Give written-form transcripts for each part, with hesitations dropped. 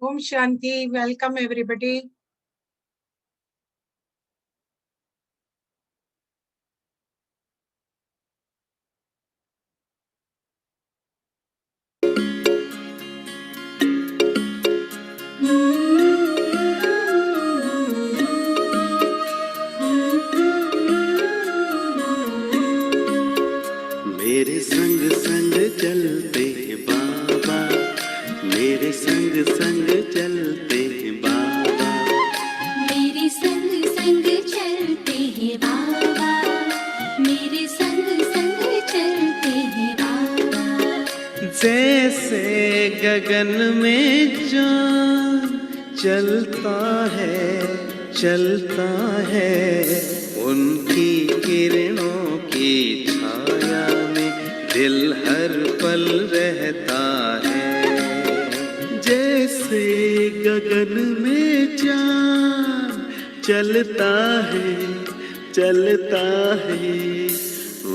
Om Shanti. Welcome everybody. मेरे संग संग चलते बाबा, मेरे संग संग चलते बाबा, मेरे संग संग चलते हैं बाबा, मेरे संग संग चलते हैं बाबा। जैसे गगन में चाँद चलता है, उनकी किरणों की छाया में दिल हर पल रहता है। जैसे गगन में चाँद चलता है,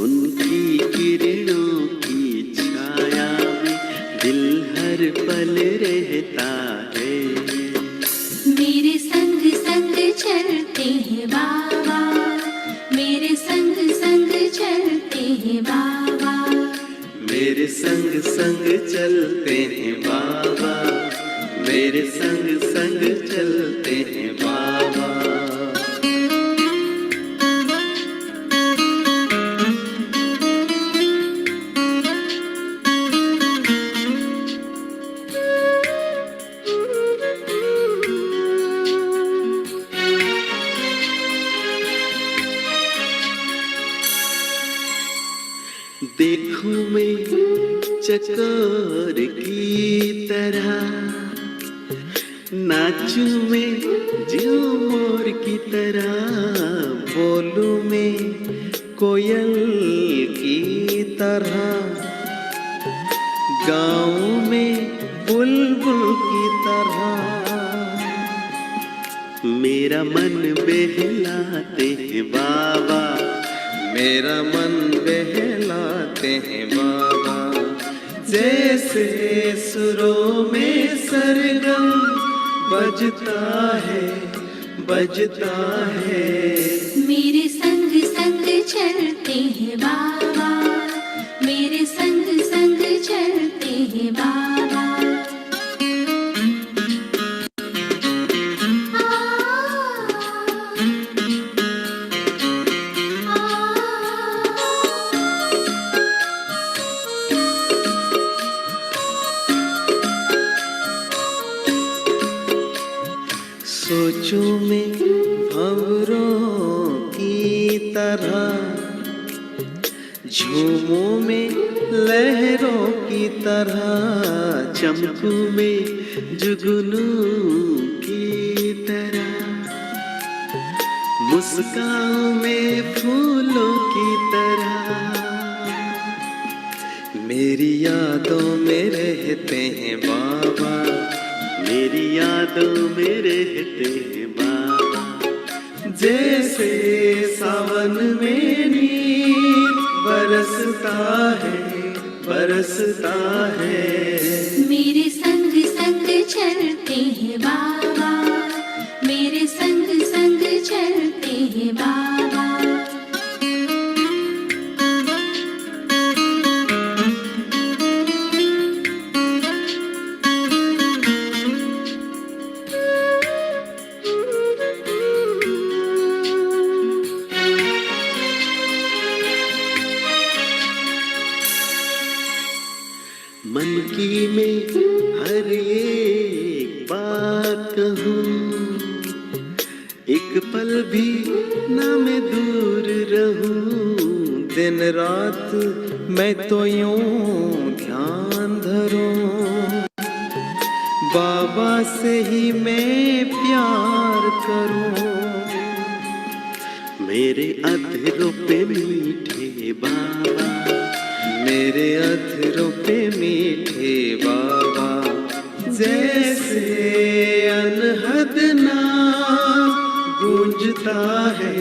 उनकी किरणों की छाया में दिल हर पल रहता है। मेरे संग संग चलते हैं बाबा, मेरे संग संग चलते हैं बाबा, मेरे संग संग चलते हैं बाबा, मेरे संग संग चलते हैं बाबा। देखूं मैं चकोर की तरह, नाचूं मैं झूमर की तरह, बोलूं मैं कोयल की तरह, गाऊं मैं बुलबुल की तरह। मेरा मन बहलाते हैं बाबा, मेरा मन बहलाते हैं बाबा। जैसे सुरों में सरगम बजता है। मेरे संग संग चलते हैं बाबा, मेरे संग संग चलते हैं बाबा। सोचूं मैं भंवरों की तरह, झूमों में लहरों की तरह, चमकूं में जुगनू की तरह, मुस्कान में फूलों की तरह। मेरी यादों में रहते हैं बाबा, मेरी यादों में रहते हैं बाबा। जैसे सावन में नीर बरसता है। मेरे संग संग चलते हैं बाबा, मेरे संग संग चलते हैं बाबा। मन की मैं हर एक बात कहूँ, एक पल भी ना मैं दूर रहूं। दिन रात मैं तो यूं ध्यान धरूं, बाबा से ही मैं प्यार करूं। मेरे अधरों पे मीठे बाबा, मेरे अधरों पे मीठे बाबा। जैसे अनहद नाम गूंजता है।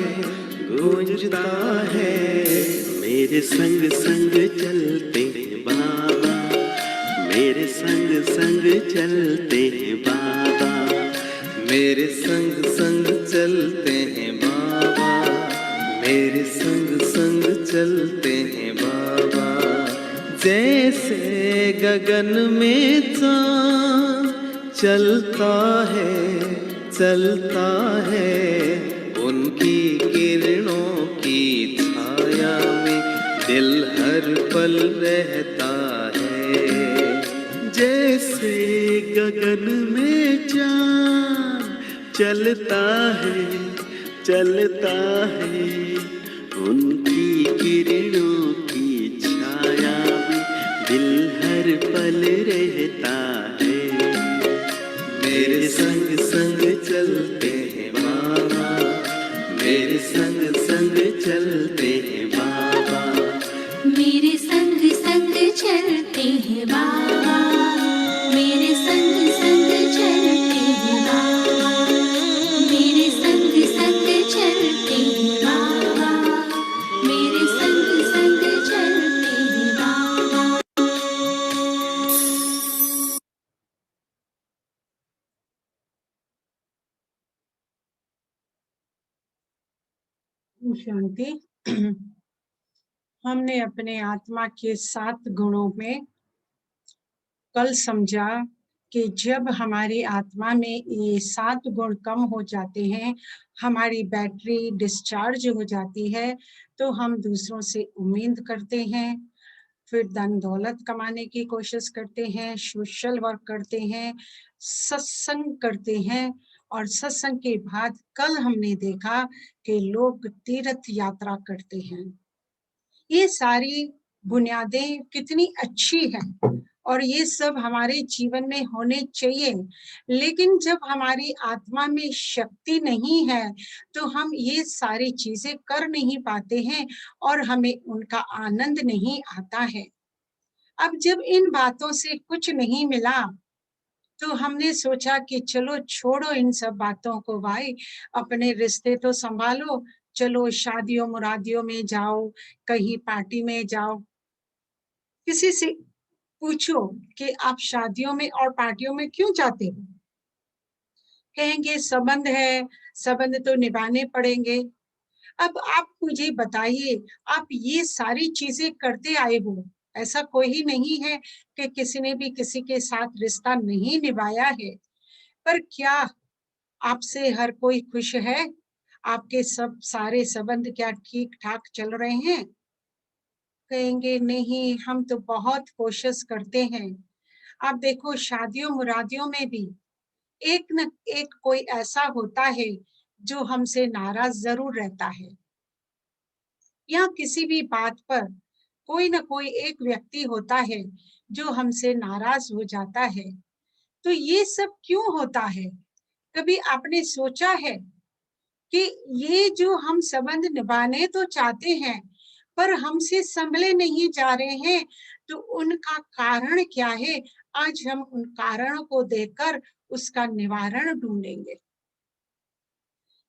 मेरे संग संग चलते हैं बाबा, मेरे संग संग चलते हैं बाबा, मेरे संग संग चलते हैं बाबा, मेरे संग संग चलते हैं बाबा। जैसे गगन में चाँद चलता है, उनकी किरणों की छाया में दिल हर पल रहता है। जैसे गगन में चाँद चलता है, उनकी किरणों की छाया में दिल हर पल रहता है। मेरे संग संग चलते हैं बाबा, मेरे संग संग चलते हैं बाबा, मेरे संग संग चलते हैं बाबा, मेरे संग संग चलते हैं बाबा, मेरे संग संग चलते हैं बाबा, मेरे संग संग चलते हैं बाबा। शांति। हमने अपने आत्मा के 7 गुणों में कल समझा कि जब हमारी आत्मा में ये 7 गुण कम हो जाते हैं, हमारी बैटरी डिस्चार्ज हो जाती है, तो हम दूसरों से उम्मीद करते हैं, फिर धन दौलत कमाने की कोशिश करते हैं, सोशल वर्क करते हैं, सत्संग करते हैं। और सत्संग के बाद कल हमने देखा कि लोग तीर्थ यात्रा करते हैं। ये सारी बुनियादें कितनी अच्छी हैं और ये सब हमारे जीवन में होने चाहिए, लेकिन जब हमारी आत्मा में शक्ति नहीं है तो हम ये सारी चीजें कर नहीं पाते हैं और हमें उनका आनंद नहीं आता है। अब जब इन बातों से कुछ नहीं मिला तो हमने सोचा कि चलो छोड़ो इन सब बातों को भाई, अपने रिश्ते तो संभालो, चलो शादियों मुरादियों में जाओ, कहीं पार्टी में जाओ। किसी से पूछो कि आप शादियों में और पार्टियों में क्यों जाते हो, कहेंगे संबंध है, संबंध तो निभाने पड़ेंगे। अब आप मुझे बताइए, आप ये सारी चीजें करते आए हो, ऐसा कोई नहीं है कि किसी ने भी किसी के साथ रिश्ता नहीं निभाया है, पर क्या आपसे हर कोई खुश है? आपके सब सारे संबंध क्या ठीक ठाक चल रहे हैं? कहेंगे नहीं, हम तो बहुत कोशिश करते हैं। आप देखो शादियों मुरादियों में भी एक न एक कोई ऐसा होता है जो हमसे नाराज जरूर रहता है, या किसी भी बात पर कोई न कोई एक व्यक्ति होता है जो हमसे नाराज हो जाता है। तो ये सब क्यों होता है? कभी आपने सोचा है कि ये जो हम संबंध निभाने तो चाहते हैं पर हमसे संभले नहीं जा रहे हैं, तो उनका कारण क्या है? आज हम उन कारणों को देखकर उसका निवारण ढूंढेंगे।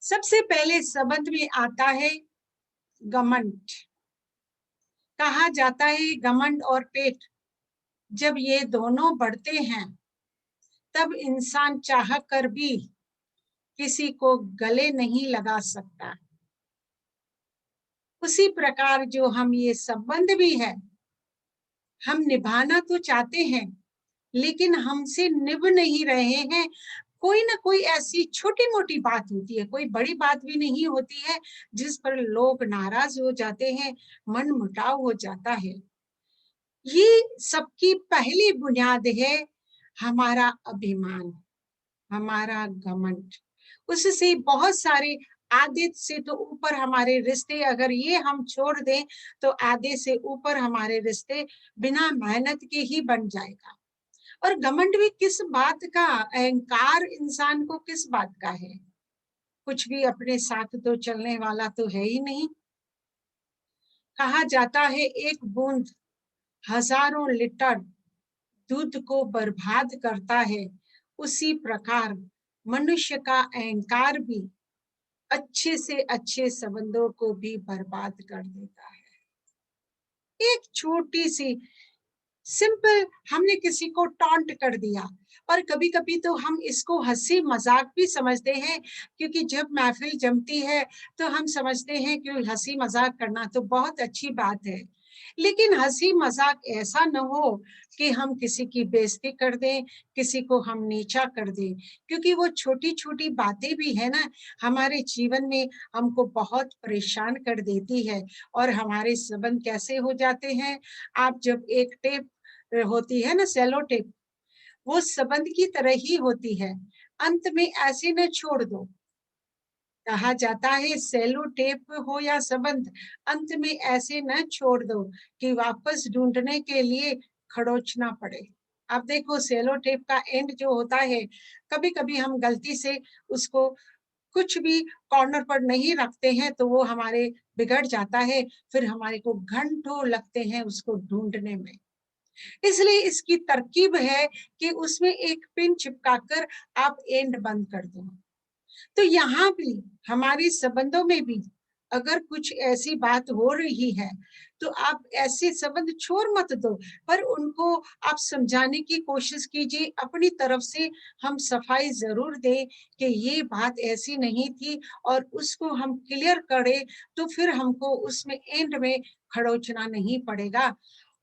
सबसे पहले संबंध में आता है घमंड। कहा जाता है घमंड और पेट जब ये दोनों बढ़ते हैं तब इंसान चाह कर भी किसी को गले नहीं लगा सकता। उसी प्रकार जो हम ये संबंध भी है, हम निभाना तो चाहते हैं लेकिन हमसे निभ नहीं रहे हैं। कोई ना कोई ऐसी छोटी मोटी बात होती है, कोई बड़ी बात भी नहीं होती है, जिस पर लोग नाराज हो जाते हैं, मन मुटाव हो जाता है। ये सबकी पहली बुनियाद है हमारा अभिमान, हमारा घमंड। उससे बहुत सारे आधे से तो ऊपर हमारे रिश्ते, अगर ये हम छोड़ दें तो आधे से ऊपर हमारे रिश्ते बिना मेहनत के ही बन जाएगा। और घमंड भी किस बात का, अहंकार इंसान को किस बात का है? कुछ भी अपने साथ तो चलने वाला तो है ही नहीं। कहा जाता है एक बूंद हजारों लीटर दूध को बर्बाद करता है, उसी प्रकार मनुष्य का अहंकार भी अच्छे से अच्छे संबंधों को भी बर्बाद कर देता है। एक छोटी सी सिंपल हमने किसी को टॉन्ट कर दिया। और कभी कभी तो हम इसको हंसी मजाक भी समझते हैं, क्योंकि जब महफिल जमती है तो हम समझते हैं कि हंसी मजाक करना तो बहुत अच्छी बात है। लेकिन हंसी मजाक ऐसा न हो कि हम किसी की बेइज्जती कर दें, किसी को हम नीचा कर दें, क्योंकि वो छोटी छोटी बातें भी है ना, हमारे जीवन में हमको बहुत परेशान कर देती है। और हमारे संबंध कैसे हो जाते हैं, आप जब एक टेप होती है ना, सेलो टेप, वो संबंध की तरह ही होती है, अंत में ऐसे न छोड़ दो। कहा जाता है सेलो टेप हो या संबंध, अंत में ऐसे न छोड़ दो कि वापस ढूंढने के लिए खड़ोचना पड़े। अब देखो सेलो टेप का एंड जो होता है, कभी कभी हम गलती से उसको कुछ भी कॉर्नर पर नहीं रखते हैं तो वो हमारे बिगड़ जाता है, फिर हमारे को घंटों लगते हैं उसको ढूंढने में। इसलिए इसकी तरकीब है कि उसमें एक पिन चिपकाकर आप एंड बंद कर दो। तो यहाँ भी हमारे संबंधों में भी अगर कुछ ऐसी बात हो रही है तो आप ऐसे संबंध छोड़ मत दो, पर उनको आप समझाने की कोशिश कीजिए अपनी तरफ से। हम सफाई जरूर दें कि ये बात ऐसी नहीं थी, और उसको हम क्लियर करें, तो फिर हमको उसमें एंड में खड़ोचना नहीं पड़ेगा।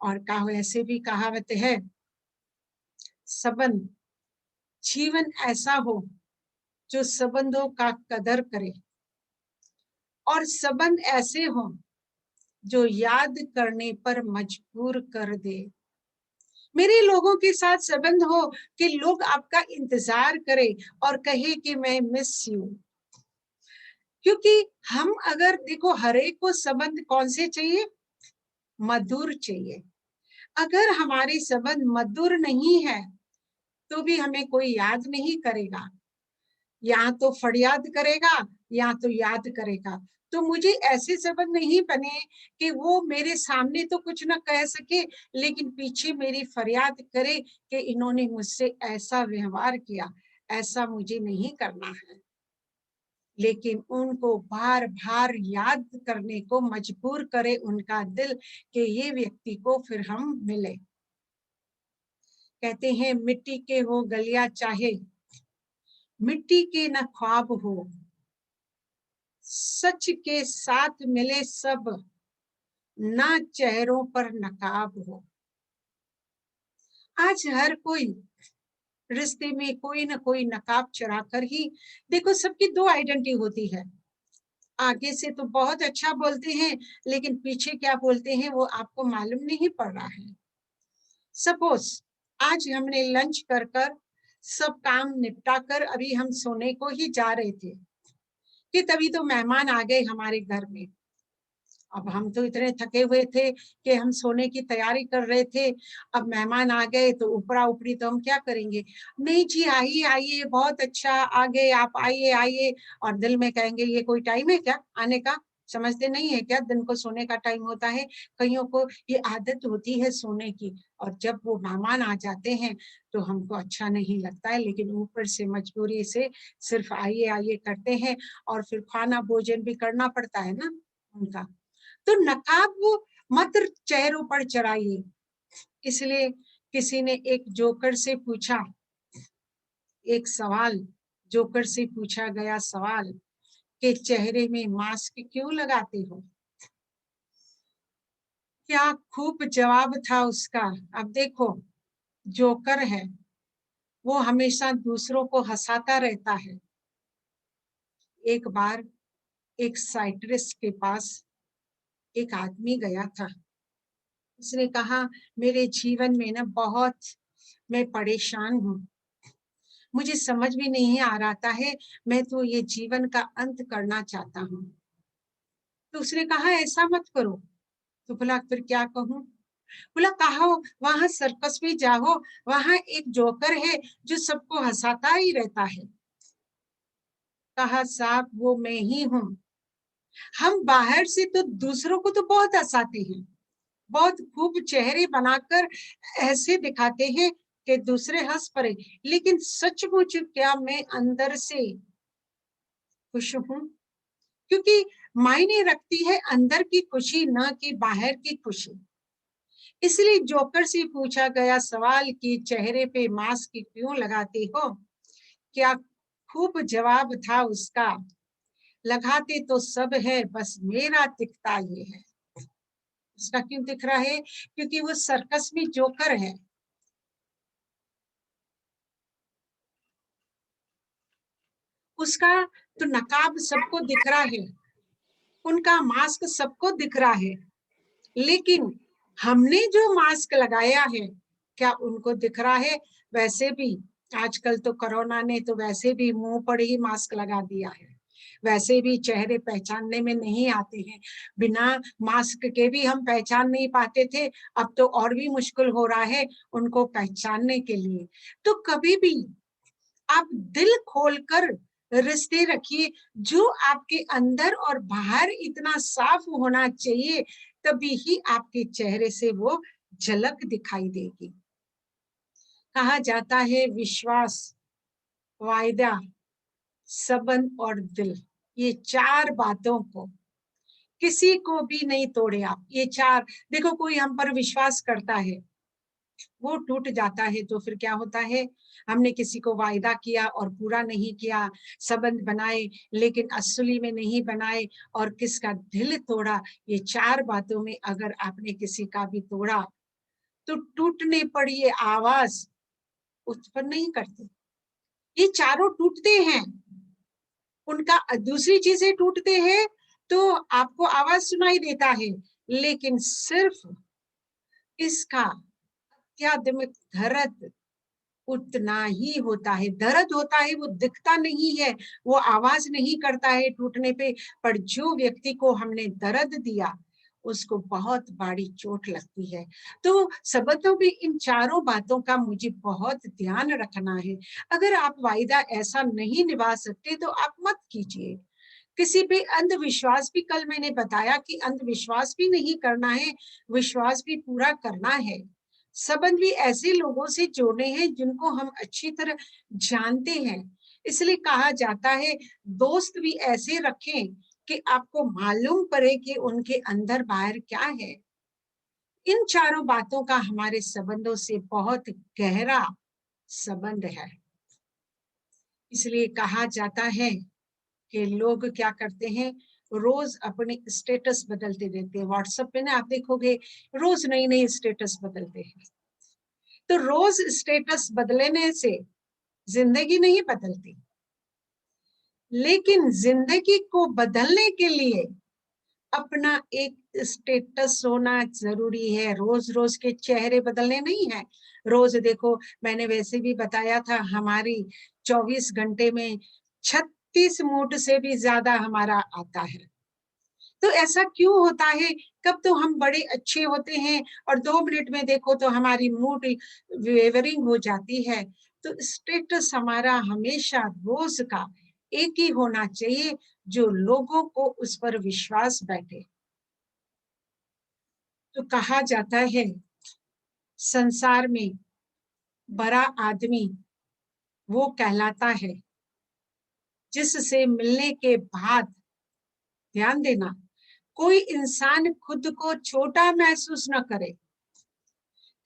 और ऐसे भी कहावत है, संबंध जीवन ऐसा हो जो संबंधों का कदर करे, और संबंध ऐसे हो जो याद करने पर मजबूर कर दे। मेरे लोगों के साथ संबंध हो कि लोग आपका इंतजार करें और कहे कि मैं मिस यू। क्योंकि हम अगर देखो, हर एक को संबंध कौन से चाहिए, मधुर चाहिए। अगर हमारे संबंध मधुर नहीं है तो भी हमें कोई याद नहीं करेगा, या तो फरियाद करेगा या तो याद करेगा। तो मुझे ऐसे संबंध नहीं बने कि वो मेरे सामने तो कुछ ना कह सके लेकिन पीछे मेरी फरियाद करे कि इन्होंने मुझसे ऐसा व्यवहार किया, ऐसा मुझे नहीं करना है। लेकिन उनको बार बार याद करने को मजबूर करे उनका दिल कि ये व्यक्ति को फिर हम मिले। कहते हैं मिट्टी के हो गलिया चाहे, मिट्टी के न ख्वाब हो, सच के साथ मिले सब, ना चेहरों पर नकाब हो। आज हर कोई रिश्ते में कोई ना कोई नकाब चढ़ा कर ही, देखो सबकी दो आइडेंटिटी होती है। आगे से तो बहुत अच्छा बोलते हैं लेकिन पीछे क्या बोलते हैं वो आपको मालूम नहीं पड़ रहा है। सपोज आज हमने लंच कर कर सब काम निपटा कर अभी हम सोने को ही जा रहे थे कि तभी तो मेहमान आ गए हमारे घर में। अब हम तो इतने थके हुए थे कि हम सोने की तैयारी कर रहे थे। अब मेहमान आ गए तो ऊपरा ऊपरी तो हम क्या करेंगे, नहीं जी आइए आइए बहुत अच्छा आ गए आप, आइए आइए। और दिल में कहेंगे ये कोई टाइम है क्या आने का, समझते नहीं है क्या दिन को सोने का टाइम होता है। कईयों को ये आदत होती है सोने की, और जब वो मेहमान आ जाते हैं तो हमको अच्छा नहीं लगता है, लेकिन ऊपर से मजबूरी से सिर्फ आइए आइए करते हैं, और फिर खाना भोजन भी करना पड़ता है ना उनका। तो नकाब वो मत चेहरों पर चढ़ाइए। इसलिए किसी ने एक जोकर से पूछा एक सवाल, जोकर से पूछा गया सवाल कि चेहरे में मास्क क्यों लगाते हो। क्या खूब जवाब था उसका। अब देखो जोकर है, वो हमेशा दूसरों को हंसाता रहता है। एक बार एक साइट्रिस्ट के पास एक आदमी गया था। उसने कहा मेरे जीवन में ना बहुत मैं परेशान हूँ, मुझे समझ में नहीं आ रहा है, मैं तो ये जीवन का अंत करना चाहता हूँ। तो उसने कहा ऐसा मत करो। तो बोला फिर क्या कहूँ। बोला कहा वहां सर्कस में जाओ, वहां एक जोकर है जो सबको हंसाता ही रहता है। कहा साहब वो मैं ही हूँ। हम बाहर से तो दूसरों को तो बहुत हंसाते हैं, बहुत खूब चेहरे बनाकर ऐसे दिखाते हैं कि दूसरे हंस पड़े, लेकिन सचमुच क्या मैं अंदर से खुश हूँ। क्योंकि मायने रखती है अंदर की खुशी, ना कि बाहर की खुशी। इसलिए जोकर से पूछा गया सवाल कि चेहरे पे मास्क क्यों लगाते हो, क्या खूब जवाब था उसका, लगाते तो सब है बस मेरा दिखता ये है। उसका क्यों दिख रहा है? क्योंकि वो सर्कस में जोकर है। उसका तो नकाब सबको दिख रहा है, उनका मास्क सबको दिख रहा है, लेकिन हमने जो मास्क लगाया है क्या उनको दिख रहा है? वैसे भी आजकल तो कोरोना ने तो वैसे भी मुंह पर ही मास्क लगा दिया है, वैसे भी चेहरे पहचानने में नहीं आते हैं, बिना मास्क के भी हम पहचान नहीं पाते थे, अब तो और भी मुश्किल हो रहा है उनको पहचानने के लिए। तो कभी भी आप दिल खोलकर रिश्ते रखिए, जो आपके अंदर और बाहर इतना साफ होना चाहिए, तभी ही आपके चेहरे से वो झलक दिखाई देगी। कहा जाता है विश्वास, वायदा, संबंध और दिल, ये चार बातों को किसी को भी नहीं तोड़े आप। ये चार, देखो कोई हम पर विश्वास करता है, वो टूट जाता है तो फिर क्या होता है, हमने किसी को वायदा किया और पूरा नहीं किया, संबंध बनाए लेकिन असली में नहीं बनाए और किसका दिल तोड़ा। ये चार बातों में अगर आपने किसी का भी तोड़ा तो टूटने पर ये आवाज उत्पन्न नहीं करते, ये चारों टूटते हैं। उनका दूसरी चीजें टूटते हैं तो आपको आवाज सुनाई देता है, लेकिन सिर्फ इसका अत्याधुनिक दर्द उतना ही होता है, दर्द होता है, वो दिखता नहीं है, वो आवाज नहीं करता है टूटने पे, पर जो व्यक्ति को हमने दर्द दिया उसको बहुत बड़ी चोट लगती है। तो संबंधों में इन चारों बातों का मुझे बहुत ध्यान रखना है। अगर आप वायदा ऐसा नहीं निभा सकते तो आप मत कीजिए। किसी पे अंधविश्वास भी, कल मैंने बताया कि अंधविश्वास भी नहीं करना है, विश्वास भी पूरा करना है। संबंध भी ऐसे लोगों से जोड़ने हैं जिनको हम अच्छी तरह जानते हैं। इसलिए कहा जाता है दोस्त भी ऐसे रखें कि आपको मालूम पड़े कि उनके अंदर बाहर क्या है। इन चारों बातों का हमारे संबंधों से बहुत गहरा संबंध है। इसलिए कहा जाता है कि लोग क्या करते हैं, रोज अपने स्टेटस बदलते रहते हैं। व्हाट्सएप पे ना आप देखोगे रोज नई नई स्टेटस बदलते हैं। तो रोज स्टेटस बदलने से जिंदगी नहीं बदलती, लेकिन जिंदगी को बदलने के लिए अपना एक स्टेटस होना जरूरी है। रोज रोज के चेहरे बदलने नहीं है। रोज देखो, मैंने वैसे भी बताया था हमारी 24 घंटे में 36 मूड से भी ज्यादा हमारा आता है। तो ऐसा क्यों होता है? कब तो हम बड़े अच्छे होते हैं और 2 मिनट में देखो तो हमारी मूड वेवरिंग हो जाती है। तो स्टेटस हमारा हमेशा रोज का एक ही होना चाहिए, जो लोगों को उस पर विश्वास बैठे। तो कहा जाता है संसार में बड़ा आदमी वो कहलाता है जिससे मिलने के बाद, ध्यान देना, कोई इंसान खुद को छोटा महसूस न करे।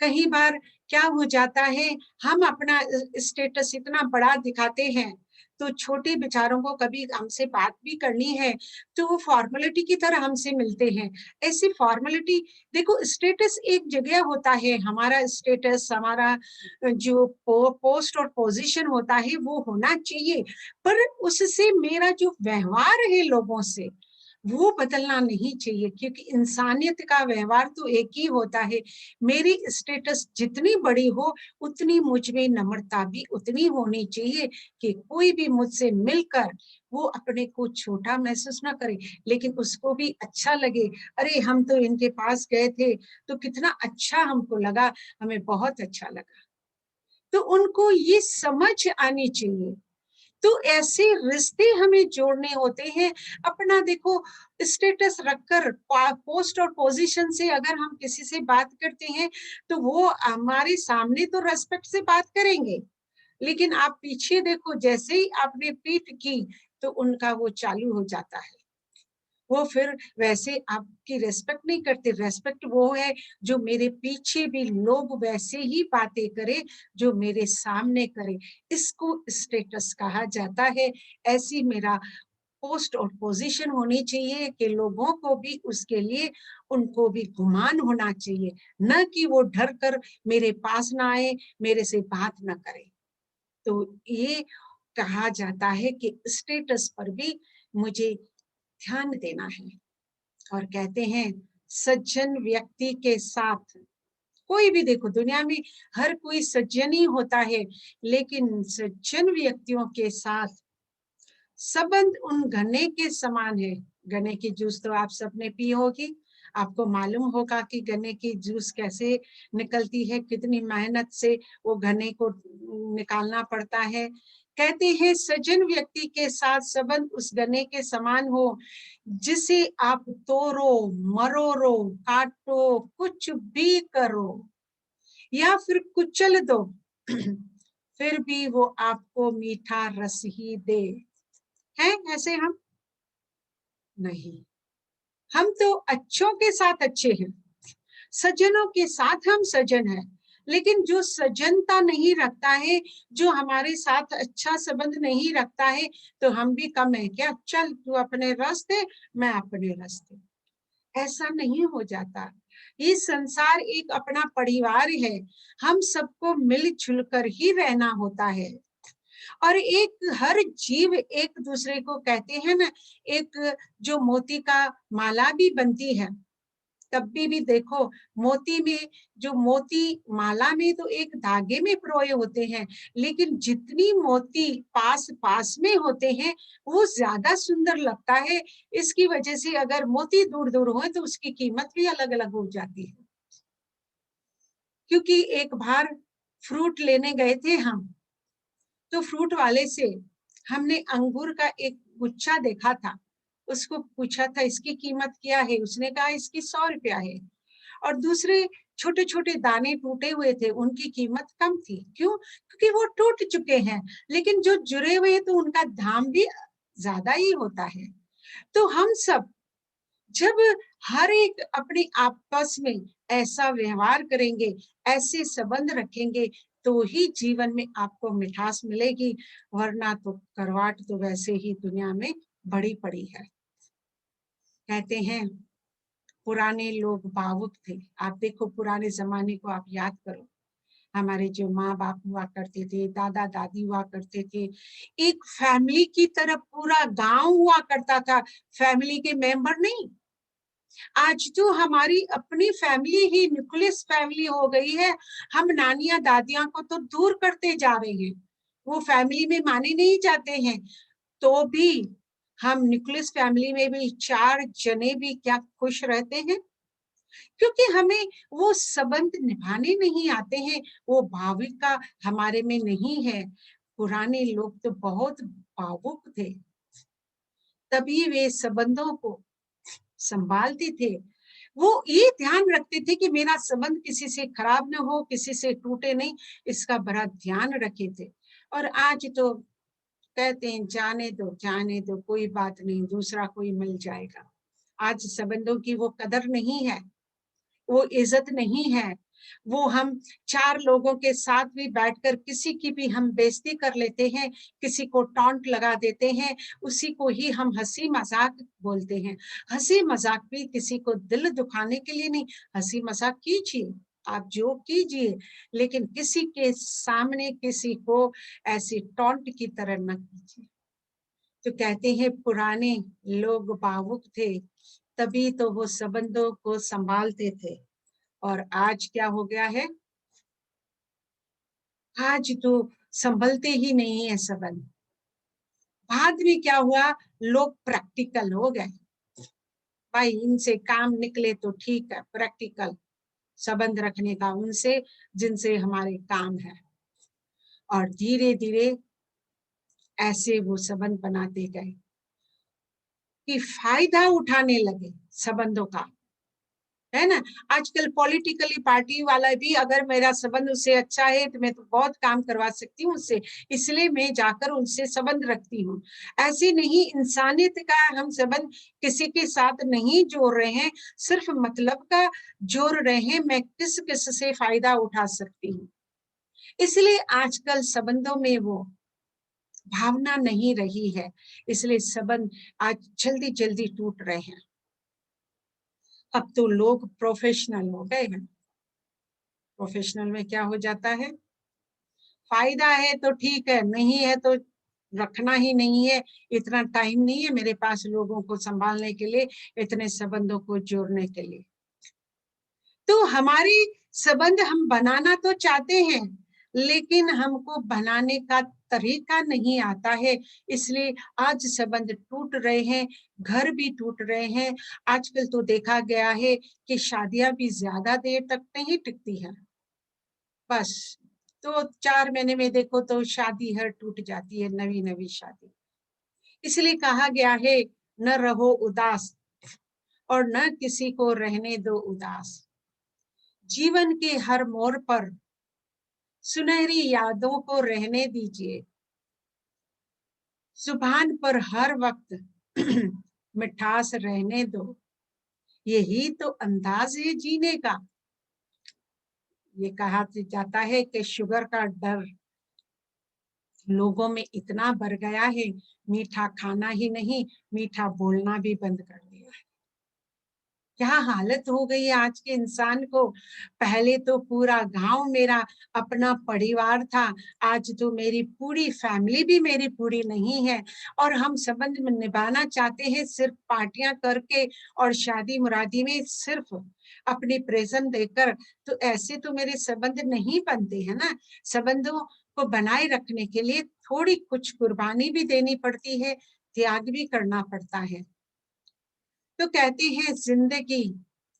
कई बार क्या हो जाता है, हम अपना स्टेटस इतना बड़ा दिखाते हैं तो छोटे बेचारों को कभी हमसे बात भी करनी है तो वो फॉर्मेलिटी की तरह हमसे मिलते हैं। ऐसी फॉर्मेलिटी, देखो स्टेटस एक जगह होता है, हमारा स्टेटस, हमारा जो पोस्ट और पोजीशन होता है वो होना चाहिए, पर उससे मेरा जो व्यवहार है लोगों से वो बदलना नहीं चाहिए, क्योंकि इंसानियत का व्यवहार तो एक ही होता है। मेरी स्टेटस जितनी बड़ी हो उतनी मुझ में नम्रता भी उतनी होनी चाहिए कि कोई भी मुझसे मिलकर वो अपने को छोटा महसूस ना करे, लेकिन उसको भी अच्छा लगे, अरे हम तो इनके पास गए थे तो कितना अच्छा हमको लगा, हमें बहुत अच्छा लगा। तो उनको ये समझ आनी चाहिए। तो ऐसे रिश्ते हमें जोड़ने होते हैं। अपना देखो स्टेटस रखकर, पोस्ट और पोजीशन से अगर हम किसी से बात करते हैं तो वो हमारे सामने तो रेस्पेक्ट से बात करेंगे, लेकिन आप पीछे देखो, जैसे ही आपने पीठ की तो उनका वो चालू हो जाता है। वो फिर वैसे आपकी रेस्पेक्ट नहीं करते। रेस्पेक्ट वो है जो मेरे पीछे भी लोग वैसे ही बातें करे जो मेरे सामने करे, इसको स्टेटस कहा जाता है। ऐसी मेरा पोस्ट और पोजीशन होनी चाहिए कि लोगों को भी उसके लिए उनको भी गुमान होना चाहिए, न कि वो डर कर मेरे पास ना आए, मेरे से बात ना करे। तो ये कहा जाता है कि स्टेटस पर भी मुझे ध्यान देना है। और कहते हैं सज्जन व्यक्ति के साथ, कोई भी देखो दुनिया में हर कोई सज्जन ही होता है, लेकिन सज्जन व्यक्तियों के साथ संबंध उन गन्ने के समान है। गन्ने की जूस तो आप सबने पी होगी, आपको मालूम होगा कि गन्ने की जूस कैसे निकलती है, कितनी मेहनत से वो गन्ने को निकालना पड़ता है। कहते हैं सज्जन व्यक्ति के साथ संबंध उस गन्ने के समान हो जिसे आप तोड़ो, मरोड़ो, काटो, कुछ भी करो या फिर कुचल दो फिर भी वो आपको मीठा रस ही दे। हैं ऐसे हम नहीं, हम तो अच्छों के साथ अच्छे हैं, सज्जनों के साथ हम सज्जन हैं। लेकिन जो सज्जनता नहीं रखता है, जो हमारे साथ अच्छा संबंध नहीं रखता है, तो हम भी कम है क्या? चल तू अपने रास्ते, मैं अपने रास्ते। ऐसा नहीं हो जाता। ये संसार एक अपना परिवार है, हम सबको मिलजुल कर ही रहना होता है। और एक हर जीव एक दूसरे को कहते हैं ना, एक जो मोती का माला भी बनती है, तब भी देखो मोती में, जो मोती माला में तो एक धागे में पिरोए होते हैं, लेकिन जितनी मोती पास पास में होते हैं वो ज्यादा सुंदर लगता है। इसकी वजह से अगर मोती दूर दूर हो तो उसकी कीमत भी अलग अलग हो जाती है। क्योंकि एक बार फ्रूट लेने गए थे हम, तो फ्रूट वाले से हमने अंगूर का एक गुच्छा देखा था, उसको पूछा था इसकी कीमत क्या है, उसने कहा इसकी 100 रुपया है। और दूसरे छोटे छोटे दाने टूटे हुए थे, उनकी कीमत कम थी। क्यों? क्योंकि वो टूट चुके हैं, लेकिन जो जुड़े हुए हैं तो उनका दाम भी ज्यादा ही होता है। तो हम सब जब हर एक अपने आपस में ऐसा व्यवहार करेंगे, ऐसे संबंध रखेंगे, तो ही जीवन में आपको मिठास मिलेगी, वरना तो करवाट तो वैसे ही दुनिया में बड़ी पड़ी है। कहते हैं पुराने लोग भावुक थे। आप देखो पुराने जमाने को आप याद करो, हमारे जो माँ बाप हुआ करते थे, दादा दादी हुआ करते थे, एक फैमिली की तरह पूरा गांव हुआ करता था, फैमिली के मेंबर नहीं। आज तो हमारी अपनी फैमिली ही न्यूक्लियस फैमिली हो गई है। हम नानियां दादियां को तो दूर करते जा रहे हैं, वो फैमिली में माने नहीं जाते हैं। तो भी हम न्यूक्लियस फैमिली में भी 4 जने भी क्या खुश रहते हैं, क्योंकि हमें वो संबंध निभाने नहीं आते हैं, वो भावुकता हमारे में नहीं है। पुराने लोग तो बहुत भावुक थे, तभी वे संबंधों को संभालते थे। वो ये ध्यान रखते थे कि मेरा संबंध किसी से खराब ना हो, किसी से टूटे नहीं, इसका बड़ा ध्यान रखे थे। और आज तो कहते हैं जाने दो कोई बात नहीं, दूसरा कोई मिल जाएगा। आज संबंधों की वो कदर नहीं है, वो इज्जत नहीं है। वो हम 4 लोगों के साथ भी बैठकर किसी की भी हम बेइज्जती कर लेते हैं, किसी को टॉन्ट लगा देते हैं, उसी को ही हम हंसी मजाक बोलते हैं। हंसी मजाक भी किसी को दिल दुखाने के लिए नहीं, हंसी मजाक कीजिए, आप जो कीजिए, लेकिन किसी के सामने किसी को ऐसी टॉन्ट की तरह न कीजिए। तो कहते हैं पुराने लोग भावुक थे, तभी तो वो संबंधों को संभालते थे। और आज क्या हो गया है, आज तो संभलते ही नहीं है संबंध। बाद में क्या हुआ, लोग प्रैक्टिकल हो गए। भाई इनसे काम निकले तो ठीक है, प्रैक्टिकल संबंध रखने का उनसे जिनसे हमारे काम है। और धीरे धीरे ऐसे वो संबंध बनाते गए कि फायदा उठाने लगे संबंधों का। है ना। आजकल पॉलिटिकली पार्टी वाला भी अगर मेरा संबंध उससे अच्छा है तो मैं तो बहुत काम करवा सकती हूँ उससे, इसलिए मैं जाकर उनसे संबंध रखती हूँ। ऐसे नहीं, इंसानियत का हम संबंध किसी के साथ नहीं जोड़ रहे हैं, सिर्फ मतलब का जोड़ रहे हैं, मैं किस किस से फायदा उठा सकती हूँ। इसलिए आजकल संबंधों में वो भावना नहीं रही है, इसलिए संबंध आज जल्दी जल्दी टूट रहे हैं। अब तो लोग प्रोफेशनल हो गए हैं। प्रोफेशनल में क्या हो जाता है, फायदा है तो ठीक है, नहीं है तो रखना ही नहीं है, इतना टाइम नहीं है मेरे पास लोगों को संभालने के लिए, इतने संबंधों को जोड़ने के लिए। तो हमारी संबंध हम बनाना तो चाहते हैं, लेकिन हमको बनाने का तरीका नहीं आता है, इसलिए आज संबंध टूट रहे हैं, घर भी टूट रहे हैं। आजकल तो देखा गया है कि शादियां भी ज्यादा देर तक नहीं टिकती है, बस तो 4 महीने में देखो तो शादी हर टूट जाती है, नवी नवी शादी। इसलिए कहा गया है, न रहो उदास और न किसी को रहने दो उदास। जीवन के हर मोड़ पर सुनहरी यादों को रहने दीजिए, जुबान पर हर वक्त मिठास रहने दो, यही तो अंदाज है जीने का। ये कहा जाता है कि शुगर का डर लोगों में इतना बढ़ गया है, मीठा खाना ही नहीं, मीठा बोलना भी बंद कर दिया है। क्या हालत हो गई है आज के इंसान को। पहले तो पूरा गांव मेरा अपना परिवार था, आज तो मेरी पूरी फैमिली भी मेरी पूरी नहीं है, और हम संबंध में निभाना चाहते हैं सिर्फ पार्टियां करके और शादी मुरादी में सिर्फ अपनी प्रेजेंट देकर। तो ऐसे तो मेरे संबंध नहीं बनते हैं ना। संबंधों को बनाए रखने के लिए थोड़ी कुछ कुर्बानी भी देनी पड़ती है, त्याग भी करना पड़ता है। तो कहते हैं जिंदगी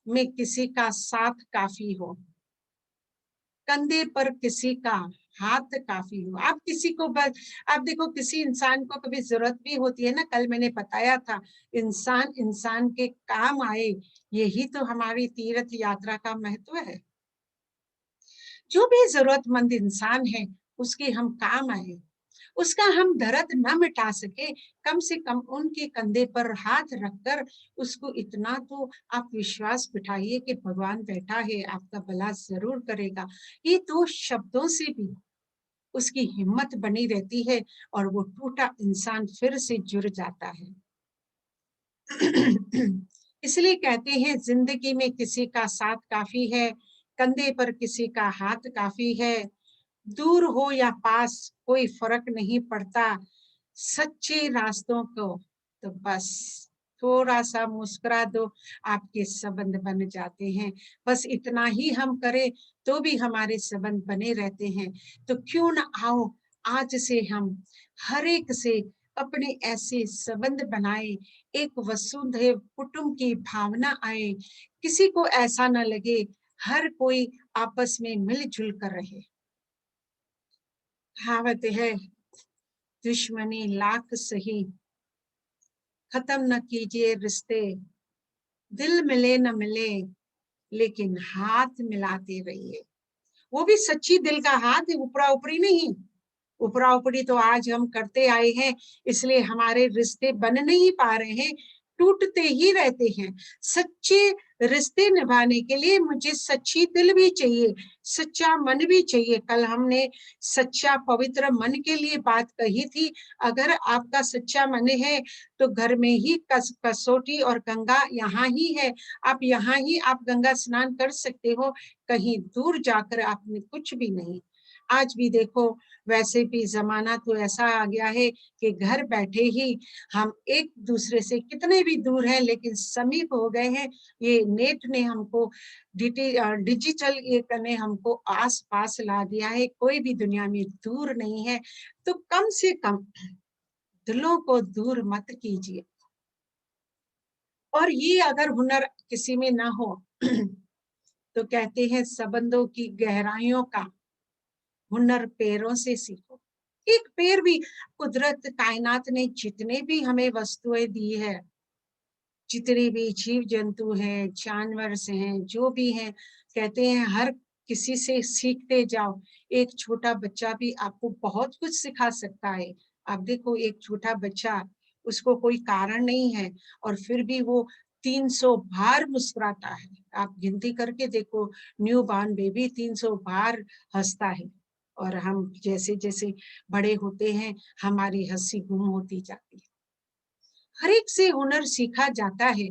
में किसी का साथ काफी हो, कंधे पर किसी का हाथ काफी हो। आप किसी को आप देखो, किसी इंसान को कभी जरूरत भी होती है ना, कल मैंने बताया था, इंसान इंसान के काम आए, यही तो हमारी तीर्थ यात्रा का महत्व है। जो भी जरूरतमंद इंसान है उसके हम काम आए, उसका हम दर्द न मिटा सके, कम से कम उनके कंधे पर हाथ रखकर उसको इतना तो आप विश्वास बिठाइए कि भगवान बैठा है, आपका भला जरूर करेगा। ये दो शब्दों से भी उसकी हिम्मत बनी रहती है और वो टूटा इंसान फिर से जुड़ जाता है। इसलिए कहते हैं जिंदगी में किसी का साथ काफी है, कंधे पर किसी का हाथ काफी है, दूर हो या पास कोई फर्क नहीं पड़ता, सच्चे रास्तों को तो बस थोड़ा सा मुस्कुरा दो, आपके संबंध बन जाते हैं। बस इतना ही हम करें तो भी हमारे संबंध बने रहते हैं। तो क्यों ना आओ आज से हम हर एक से अपने ऐसे संबंध बनाए, एक वसुधैव कुटुंब की भावना आए, किसी को ऐसा न लगे, हर कोई आपस में मिलजुल कर रहे। कहावत है, दुश्मनी लाख सही, खत्म न कीजिए रिश्ते, दिल मिले न मिले लेकिन हाथ मिलाते रहिए। वो भी सच्ची दिल का हाथ, ऊपरा ऊपरी नहीं। ऊपरा ऊपरी तो आज हम करते आए हैं, इसलिए हमारे रिश्ते बन नहीं पा रहे हैं, टूटते ही रहते हैं। सच्चे रिश्ते निभाने के लिए मुझे सच्ची दिल भी चाहिए, सच्चा मन भी चाहिए। कल हमने सच्चा पवित्र मन के लिए बात कही थी। अगर आपका सच्चा मन है तो घर में ही कसौटी और गंगा यहाँ ही है, आप यहाँ ही आप गंगा स्नान कर सकते हो, कहीं दूर जाकर आपने कुछ भी नहीं। आज भी देखो, वैसे भी जमाना तो ऐसा आ गया है कि घर बैठे ही हम एक दूसरे से कितने भी दूर हैं लेकिन समीप हो गए हैं। ये नेट ने हमको डिजिटल एक ने हमको आस पास ला दिया है, कोई भी दुनिया में दूर नहीं है। तो कम से कम दिलों को दूर मत कीजिए। और ये अगर हुनर किसी में ना हो तो कहते हैं संबंधों की गहराइयों का हुनर पैरों से सीखो। एक पैर भी, कुदरत कायनात ने जितने भी हमें वस्तुएं दी है, जितने भी जीव जंतु हैं, जानवर से हैं, जो भी हैं, कहते हैं हर किसी से सीखते जाओ। एक छोटा बच्चा भी आपको बहुत कुछ सिखा सकता है। आप देखो एक छोटा बच्चा, उसको कोई कारण नहीं है और फिर भी वो 300 बार मुस्कुराता है। आप गिनती करके देखो, न्यू बॉर्न बेबी 300 बार हंसता है। और हम जैसे जैसे बड़े होते हैं, हमारी हंसी गुम होती जाती है। हर एक से हुनर सीखा जाता है।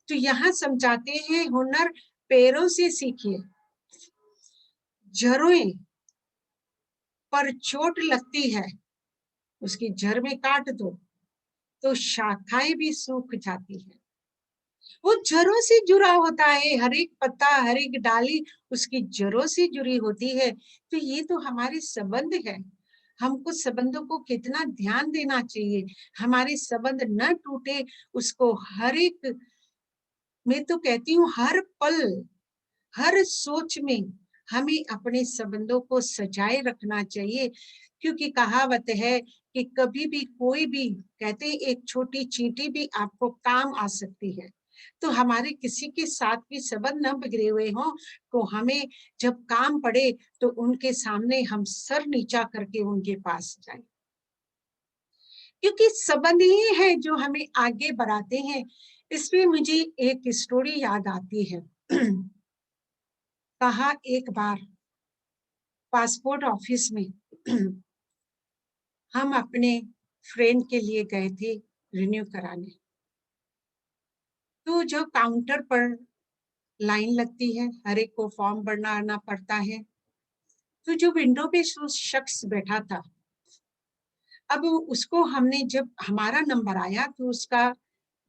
तो यहाँ समझाते हैं हुनर पैरों से सीखिए। जड़ों पर चोट लगती है, उसकी जड़ में काट दो तो शाखाएं भी सूख जाती है। वो जड़ों से जुड़ा होता है, हर एक पत्ता, हर एक डाली उसकी जड़ों से जुड़ी होती है। तो ये तो हमारे संबंध है। हमको संबंधों को कितना ध्यान देना चाहिए, हमारे संबंध न टूटे, उसको हर एक, मैं तो कहती हूँ हर पल, हर सोच में हमें अपने संबंधों को सजाए रखना चाहिए। क्योंकि कहावत है कि कभी भी कोई भी, कहते हैं एक छोटी चींटी भी आपको काम आ सकती है। तो हमारे किसी के साथ भी संबंध न बिगड़े हुए हों, तो हमें जब काम पड़े तो उनके सामने हम सर नीचा करके उनके पास जाएं। क्योंकि संबंध ही है जो हमें आगे बढ़ाते हैं। इसमें मुझे एक स्टोरी याद आती है। कहा एक बार पासपोर्ट ऑफिस में हम अपने फ्रेंड के लिए गए थे रिन्यू कराने। तो जो काउंटर पर लाइन लगती है, हर एक को फॉर्म भरना पड़ता है। तो जो विंडो पे शख्स बैठा था, अब उसको हमने, जब हमारा नंबर आया तो उसका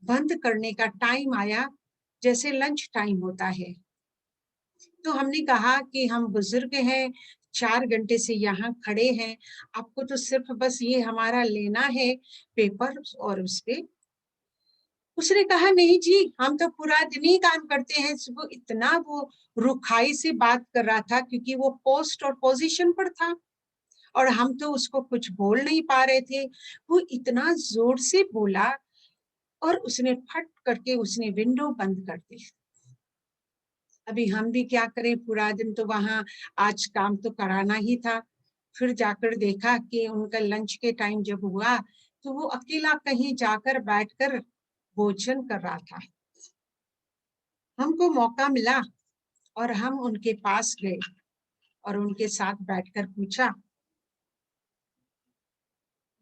बंद करने का टाइम आया, जैसे लंच टाइम होता है। तो हमने कहा कि हम बुजुर्ग हैं, 4 घंटे से यहाँ खड़े हैं, आपको तो सिर्फ बस ये हमारा लेना है पेपर और उसपे। उसने कहा नहीं जी, हम तो पूरा दिन ही काम करते हैं। वो इतना वो रुखाई से बात कर रहा था क्योंकि वो पोस्ट और पोजीशन पर था और हम तो उसको कुछ बोल नहीं पा रहे थे। वो इतना जोर से बोला और उसने फट करके उसने विंडो बंद कर दी। अभी हम भी क्या करें, पूरा दिन तो वहां आज काम तो कराना ही था। फिर जाकर देखा कि उनका लंच के टाइम जब हुआ तो वो अकेला कहीं जाकर बैठकर भोजन कर रहा था। हमको मौका मिला और हम उनके पास गए और उनके साथ बैठकर पूछा,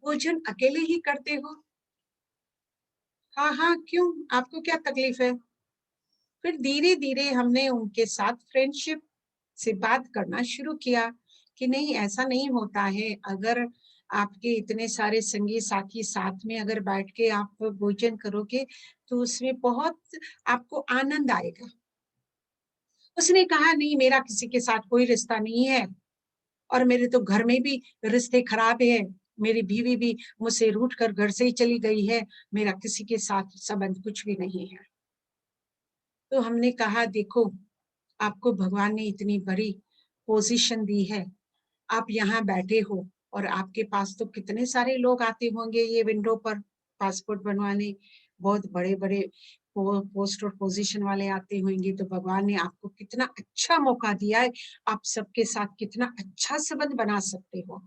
भोजन अकेले ही करते हो? हाँ हाँ, क्यों, आपको क्या तकलीफ है? फिर धीरे धीरे हमने उनके साथ फ्रेंडशिप से बात करना शुरू किया कि नहीं, ऐसा नहीं होता है। अगर आपके इतने सारे संगी साथी साथ में अगर बैठ के आप भोजन करोगे तो उसमें बहुत आपको आनंद आएगा। उसने कहा नहीं, मेरा किसी के साथ कोई रिश्ता नहीं है और मेरे तो घर में भी रिश्ते खराब है। मेरी बीवी भी मुझसे रूठ कर घर से ही चली गई है। मेरा किसी के साथ संबंध कुछ भी नहीं है। तो हमने कहा देखो, आपको भगवान ने इतनी बड़ी पोजीशन दी है, आप यहाँ बैठे हो और आपके पास तो कितने सारे लोग आते होंगे ये विंडो पर पासपोर्ट बनवाने, बहुत बड़े बड़े पोस्ट और पोजीशन वाले आते होंगे। तो भगवान ने आपको कितना अच्छा मौका दिया है, आप सबके साथ कितना अच्छा संबंध बना सकते हो।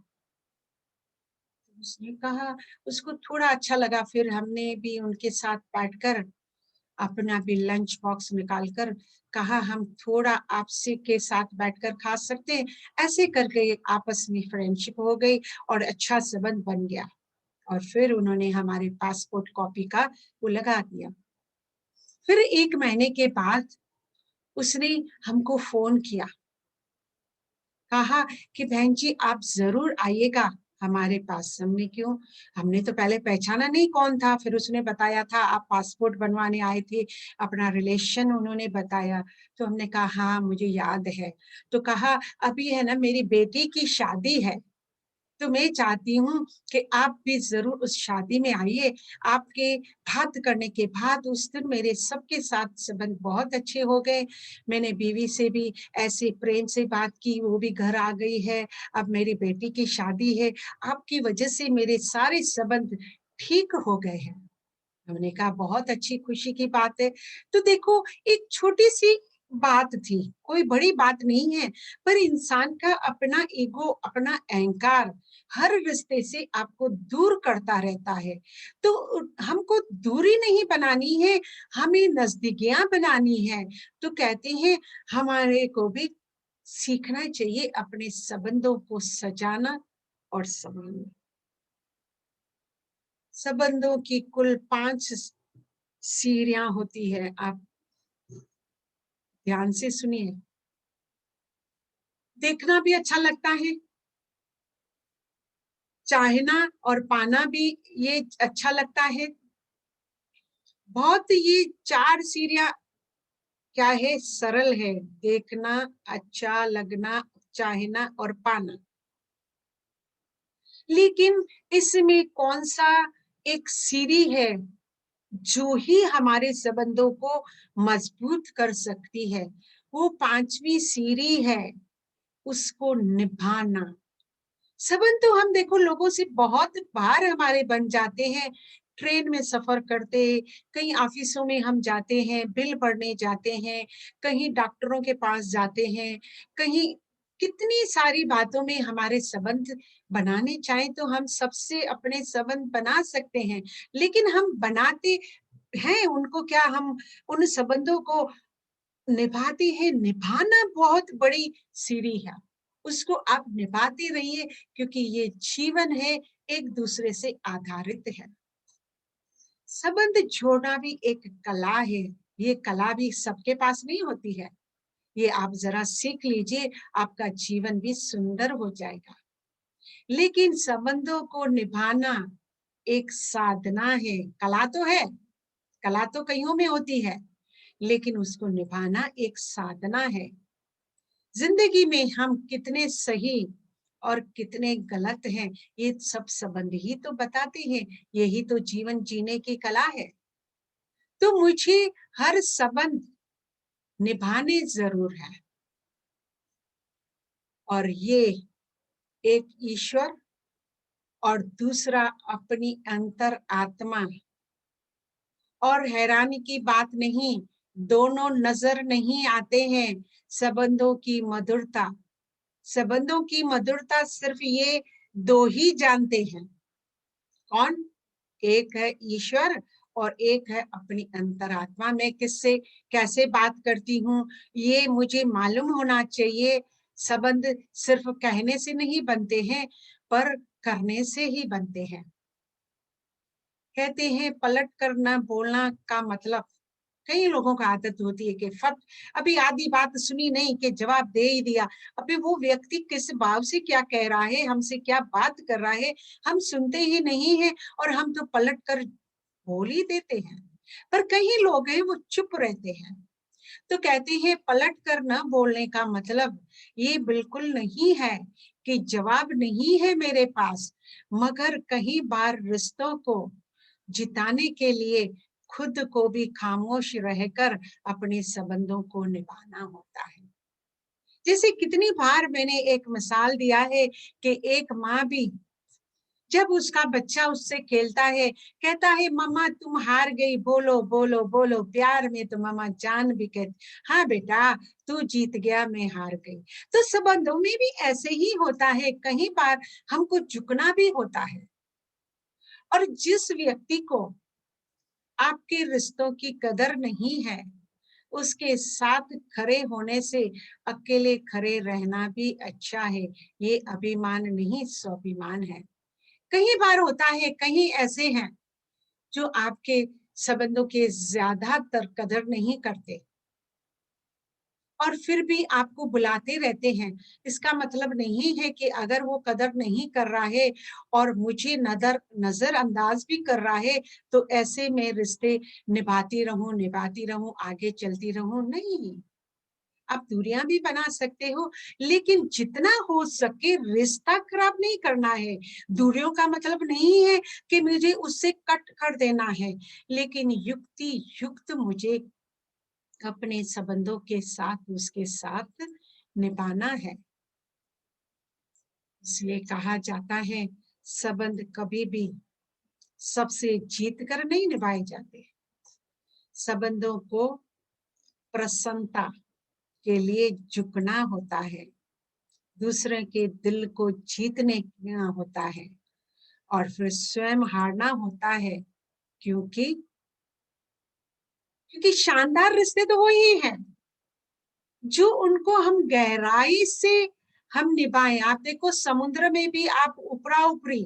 उसने कहा, उसको थोड़ा अच्छा लगा। फिर हमने भी उनके साथ बैठकर अपना भी लंच बॉक्स निकालकर कहा, हम थोड़ा आपसे के साथ बैठकर खा सकते हैं? ऐसे करके आपस में फ्रेंडशिप हो गई और अच्छा संबंध बन गया। और फिर उन्होंने हमारे पासपोर्ट कॉपी का वो लगा दिया। फिर 1 महीने के बाद उसने हमको फोन किया, कहा कि बहन जी आप जरूर आइएगा हमारे पास। हमने क्यों, हमने तो पहले पहचाना नहीं कौन था। फिर उसने बताया था आप पासपोर्ट बनवाने आए थे, अपना रिलेशन उन्होंने बताया। तो हमने कहा हाँ मुझे याद है। तो कहा अभी है ना मेरी बेटी की शादी है, तो मैं चाहती हूँ कि आप भी जरूर उस शादी में आइए। आपके बात करने के बाद उस दिन मेरे सबके साथ संबंध बहुत अच्छे हो गए। मैंने बीवी से भी ऐसे प्रेम से बात की, वो भी घर आ गई है। अब मेरी बेटी की शादी है, आपकी वजह से मेरे सारे संबंध ठीक हो गए हैं। हमने कहा बहुत अच्छी खुशी की बात है। तो देखो एक छोटी सी बात थी, कोई बड़ी बात नहीं है, पर इंसान का अपना ईगो, अपना अहंकार हर रिश्ते से आपको दूर करता रहता है। तो हमको दूरी नहीं बनानी है, हमें नजदीकियां बनानी है। तो कहते हैं हमारे को भी सीखना चाहिए अपने संबंधों को सजाना और संभालना। संबंधों की कुल 5 सीढ़ियां होती है, आप ध्यान से सुनिए। देखना भी अच्छा लगता है, चाहना और पाना भी ये अच्छा लगता है। बहुत ये 4 सीढ़ियां क्या है, सरल है। देखना, अच्छा लगना, चाहना और पाना। लेकिन इसमें कौन सा एक सीढ़ी है जो ही हमारे संबंधों को मजबूत कर सकती है? वो 5वीं सीढ़ी है, उसको निभाना। संबंध तो हम देखो लोगों से बहुत बार हमारे बन जाते हैं। ट्रेन में सफर करते, कहीं ऑफिसों में हम जाते हैं, बिल भरने जाते हैं, कहीं डॉक्टरों के पास जाते हैं, कहीं कितनी सारी बातों में हमारे संबंध बनाने चाहें तो हम सबसे अपने संबंध बना सकते हैं। लेकिन हम बनाते हैं उनको क्या, हम उन संबंधों को निभाते हैं? निभाना बहुत बड़ी सीढ़ी है, उसको आप निभाते रहिए, क्योंकि ये जीवन है, एक दूसरे से आधारित है। संबंध जोड़ना भी एक कला है, ये कला भी सबके पास नहीं होती है। ये आप जरा सीख लीजिए, आपका जीवन भी सुंदर हो जाएगा। लेकिन संबंधों को निभाना एक साधना है, कला तो है, कला तो कईयों में होती है, लेकिन उसको निभाना एक साधना है। जिंदगी में हम कितने सही और कितने गलत हैं, ये सब संबंध ही तो बताते हैं। यही तो जीवन जीने की कला है। तो मुझे हर संबंध निभाने जरूर है, और ये एक ईश्वर और दूसरा अपनी अंतर आत्मा। और हैरानी की बात नहीं, दोनों नजर नहीं आते हैं। संबंधों की मधुरता, संबंधों की मधुरता सिर्फ ये 2 ही जानते हैं। कौन? एक है ईश्वर और एक है अपनी अंतरात्मा। मैं किससे कैसे बात करती हूँ ये मुझे मालूम होना चाहिए। संबंध सिर्फ कहने से नहीं बनते हैं, पर करने से ही बनते हैं। कहते हैं पलट कर ना बोलना का मतलब, कई लोगों का आदत होती है कि फट अभी आधी बात सुनी नहीं कि जवाब दे ही दिया। अभी वो व्यक्ति किस भाव से क्या कह रहा है, हमसे क्या बात कर रहा है, हम सुनते ही नहीं है, और हम तो पलट कर बोल ही देते हैं। पर कई लोग हैं वो चुप रहते हैं। तो कहते हैं पलट कर न बोलने का मतलब ये बिल्कुल नहीं है कि जवाब नहीं है मेरे पास, मगर कई बार रिश्तों को जिताने के लिए खुद को भी खामोश रहकर अपने संबंधों को निभाना होता है। जैसे कितनी बार मैंने एक मिसाल दिया है कि एक माँ भी जब उसका बच्चा उससे खेलता है, कहता है मम्मा तुम हार गई, बोलो बोलो बोलो, प्यार में तो मम्मा जान भी कहती, हाँ बेटा तू जीत गया, मैं हार गई। तो संबंधों में भी ऐसे ही होता है, कई बार हमको झुकना भी होता है। और जिस व्यक्ति को आपके रिश्तों की कदर नहीं है, उसके साथ खड़े होने से अकेले खड़े रहना भी अच्छा है। ये अभिमान नहीं, स्वाभिमान है। कई बार होता है, कहीं ऐसे हैं जो आपके संबंधों के ज्यादातर कदर नहीं करते और फिर भी आपको बुलाते रहते हैं। इसका मतलब नहीं है कि अगर वो कदर नहीं कर रहा है और मुझे नजरअंदाज भी कर रहा है तो ऐसे में रिश्ते निभाती रहूं, आगे चलती रहूं, नहीं। आप दूरियां भी बना सकते हो, लेकिन जितना हो सके रिश्ता खराब नहीं करना है। दूरियों का मतलब नहीं है कि मुझे उससे कट कर देना है, लेकिन युक्ति युक्त मुझे अपने संबंधों के साथ उसके साथ निभाना है। इसलिए कहा जाता है संबंध कभी भी सबसे जीत कर नहीं निभाए जाते। संबंधों को प्रसन्नता के लिए झुकना होता है, दूसरे के दिल को जीतने होता है और फिर स्वयं हारना होता है, क्योंकि शानदार रिश्ते तो वही है जो उनको हम गहराई से हम निभाएं। आप देखो समुद्र में भी आप ऊपरा ऊपरी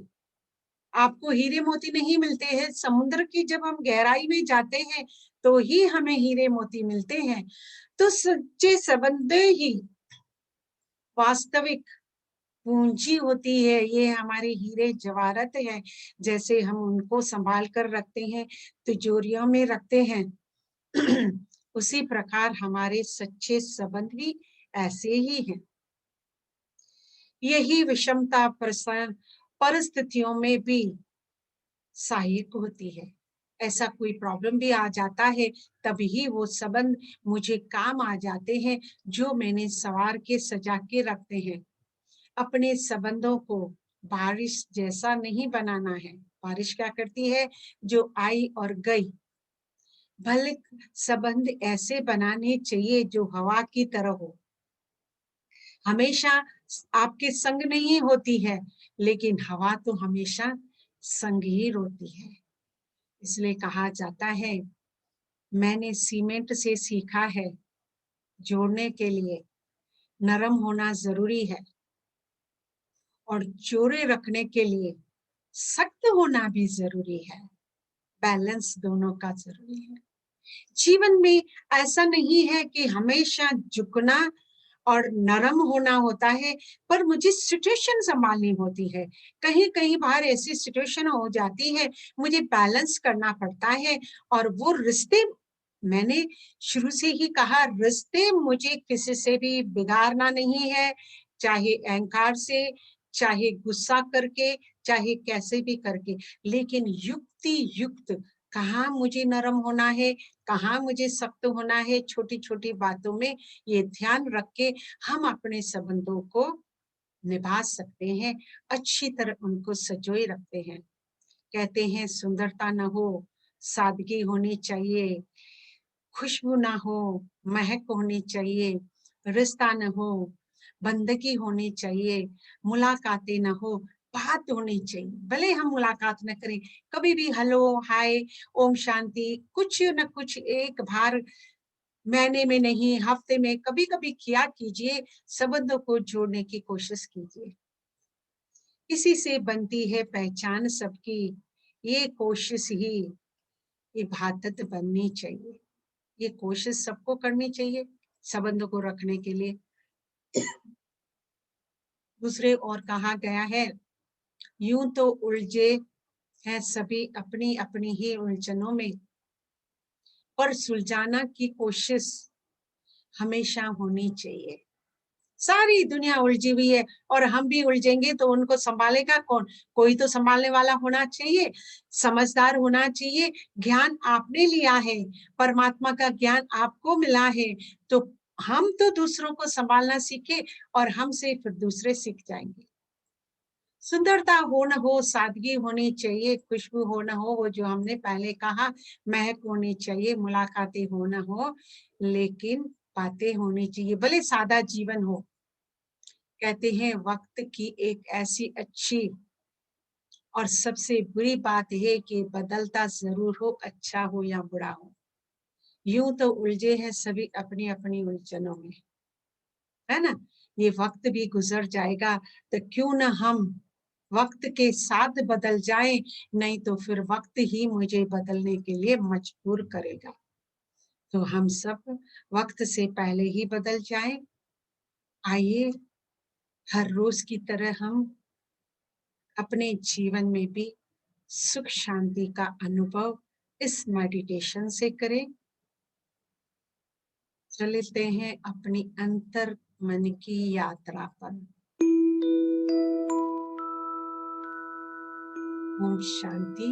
आपको हीरे मोती नहीं मिलते हैं, समुद्र की जब हम गहराई में जाते हैं तो ही हमें हीरे मोती मिलते हैं। तो सच्चे संबंध ही वास्तविक पूंजी होती है, ये हमारे हीरे जवाहरत है। जैसे हम उनको संभाल कर रखते हैं, तिजोरियों में रखते हैं, उसी प्रकार हमारे सच्चे संबंध भी ऐसे ही हैं। यही विषमता परिस्थितियों में भी सहायक होती है। ऐसा कोई प्रॉब्लम भी आ जाता है तभी वो संबंध मुझे काम आ जाते हैं जो मैंने संवार के सजा के रखते हैं। अपने संबंधों को बारिश जैसा नहीं बनाना है। बारिश क्या करती है? जो आई और गई। भले संबंध ऐसे बनाने चाहिए जो हवा की तरह हो, हमेशा आपके संग नहीं होती है, लेकिन हवा तो हमेशा संग ही होती है। इसलिए कहा जाता है, मैंने सीमेंट से सीखा है जोड़ने के लिए नरम होना जरूरी है और जोड़े रखने के लिए सख्त होना भी जरूरी है। बैलेंस दोनों का जरूरी है। जीवन में ऐसा नहीं है कि हमेशा झुकना और नरम होना होता है, पर मुझे सिचुएशन संभालनी होती है। कहीं कहीं बार ऐसी सिचुएशन हो जाती है, मुझे बैलेंस करना पड़ता है। और वो रिश्ते, मैंने शुरू से ही कहा, रिश्ते मुझे किसी से भी बिगाड़ना नहीं है, चाहे अहंकार से, चाहे गुस्सा करके, चाहे कैसे भी करके, लेकिन युक्ति युक्त कहाँ मुझे नरम होना है, कहाँ मुझे सख्त होना है, छोटी छोटी बातों में ये ध्यान रख के हम अपने संबंधों को निभा सकते हैं, अच्छी तरह उनको संजोए रखते हैं। कहते हैं सुंदरता न हो, सादगी होनी चाहिए, खुशबू ना हो, महक होनी चाहिए, रिश्ता न हो, बंदगी होनी चाहिए, मुलाकातें न हो, बात होनी चाहिए। भले हम मुलाकात न करें, कभी भी हेलो हाय ओम शांति कुछ न कुछ एक बार महीने में नहीं, हफ्ते में कभी कभी किया कीजिए। संबंधों को जोड़ने की कोशिश कीजिए। इसी से बनती है पहचान सबकी, ये कोशिश ही इबादत बननी चाहिए। ये कोशिश सबको करनी चाहिए संबंधों को रखने के लिए। दूसरे और कहा गया है, यूं तो उलझे हैं सभी अपनी अपनी ही उलझनों में, पर सुलझाना की कोशिश हमेशा होनी चाहिए। सारी दुनिया उलझी हुई है और हम भी उलझेंगे तो उनको संभालेगा कौन? कोई तो संभालने वाला होना चाहिए, समझदार होना चाहिए। ज्ञान आपने लिया है, परमात्मा का ज्ञान आपको मिला है, तो हम तो दूसरों को संभालना सीखे और हमसे फिर दूसरे सीख जाएंगे। सुंदरता हो न हो, सादगी होनी चाहिए, खुशबू हो न हो, वो जो हमने पहले कहा, महक होनी चाहिए, मुलाकातें हो न हो, लेकिन बातें होनी चाहिए, भले सादा जीवन हो। कहते हैं वक्त की एक ऐसी अच्छी और सबसे बुरी बात है कि बदलता जरूर हो, अच्छा हो या बुरा हो। यूं तो उलझे हैं सभी अपनी अपनी उलझनों में, है ना? ये वक्त भी गुजर जाएगा, तो क्यों ना हम वक्त के साथ बदल जाएं, नहीं तो फिर वक्त ही मुझे बदलने के लिए मजबूर करेगा। तो हम सब वक्त से पहले ही बदल जाएं। आइए हर रोज की तरह हम अपने जीवन में भी सुख शांति का अनुभव इस मेडिटेशन से करें। चलते हैं अपनी अंतर मन की यात्रा पर। ओम शांति।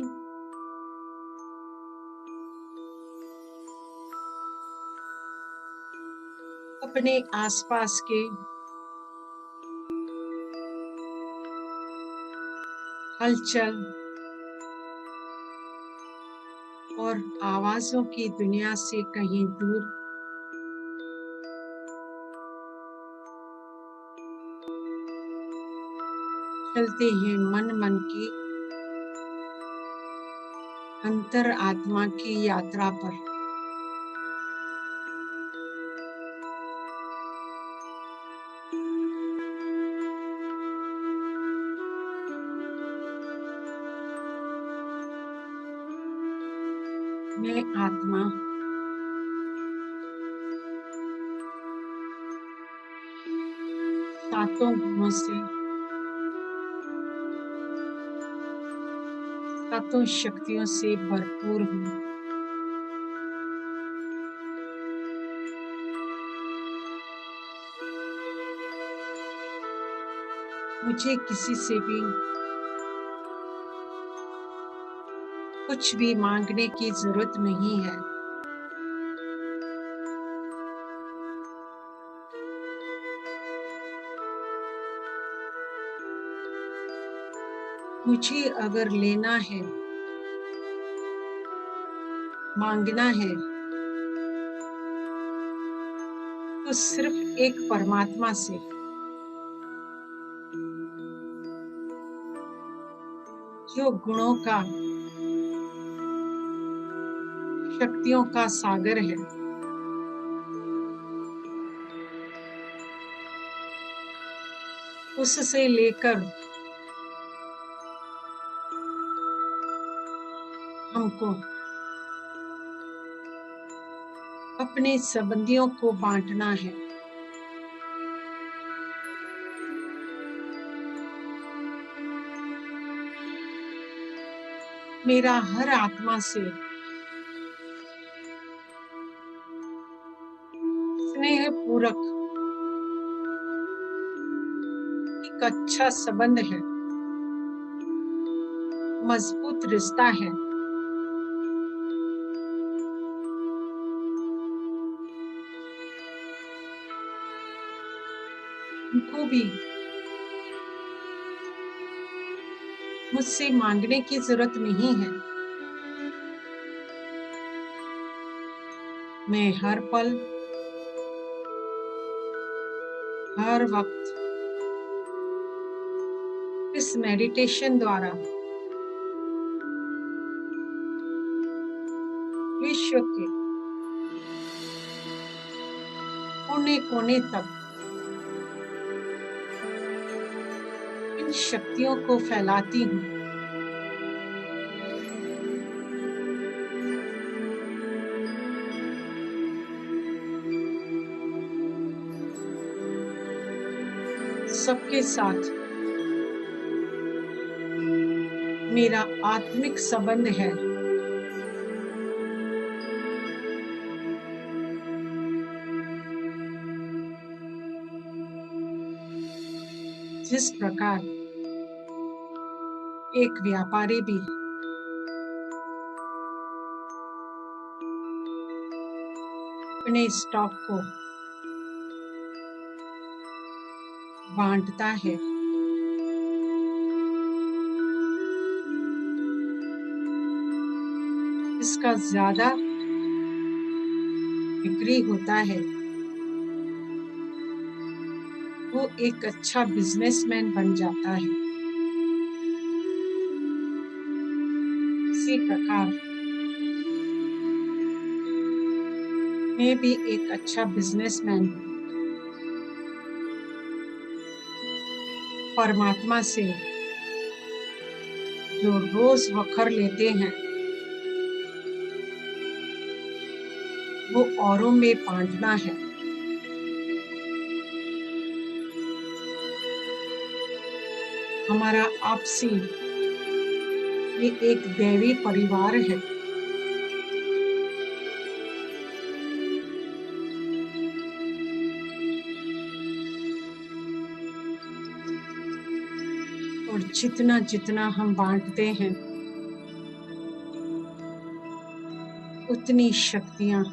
अपने आसपास के हलचल और आवाजों की दुनिया से कहीं दूर चलते हैं मन मन की अंतर आत्मा की यात्रा पर। मैं आत्मा सातों गुणों से, सातों शक्तियों से भरपूर हूँ। मुझे किसी से भी कुछ भी मांगने की जरूरत नहीं है। मुझे अगर लेना है, मांगना है, तो सिर्फ एक परमात्मा से, जो गुणों का, शक्तियों का सागर है। उससे लेकर हमको अपने संबंधियों को बांटना है। मेरा हर आत्मा से स्नेह पूर्वक एक अच्छा संबंध है, मजबूत रिश्ता है। उनको भी मुझसे मांगने की जरूरत नहीं है। मैं हर पल, हर वक्त इस मेडिटेशन द्वारा विश्व के कोने कोने तक इन शक्तियों को फैलाती हूँ। सबके साथ मेरा आत्मिक संबंध है। जिस प्रकार एक व्यापारी भी अपने स्टॉक को बांटता है, इसका ज्यादा बिक्री होता है, वो एक अच्छा बिजनेसमैन बन जाता है। इसी प्रकार मैं भी एक अच्छा बिजनेसमैन हूँ। परमात्मा से जो रोज वखर लेते हैं, वो औरों में बांटना है। हमारा आपसी ये एक दैवी परिवार है। और जितना जितना हम बांटते हैं, उतनी शक्तियां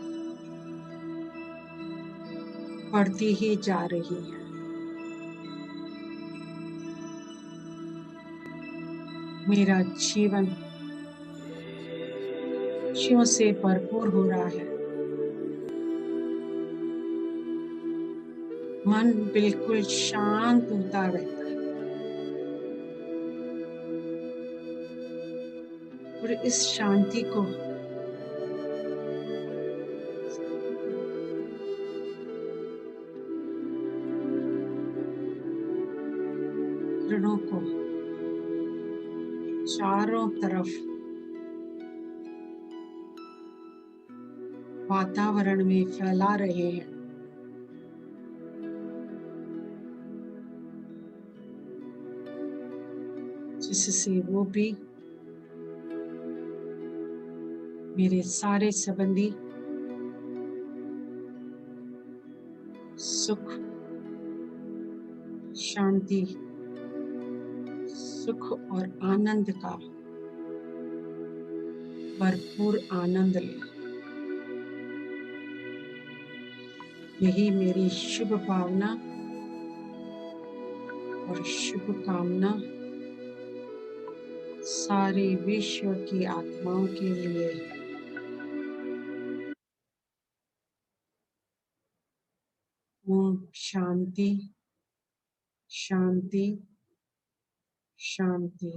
बढ़ती ही जा रही है। मेरा जीवन खुशियों से भरपूर हो रहा है। मन बिल्कुल शांत होता रहता है और इस शांति को किरणों को चारों तरफ वातावरण में फैला रहे हैं। जिससे वो भी मेरे सारे संबंधी सुख, शांति, सुख और आनंद का भरपूर आनंद ले। यही मेरी शुभ भावना और शुभ कामना सारे विश्व की आत्माओं के लिए। ओम शांति शांति शांति।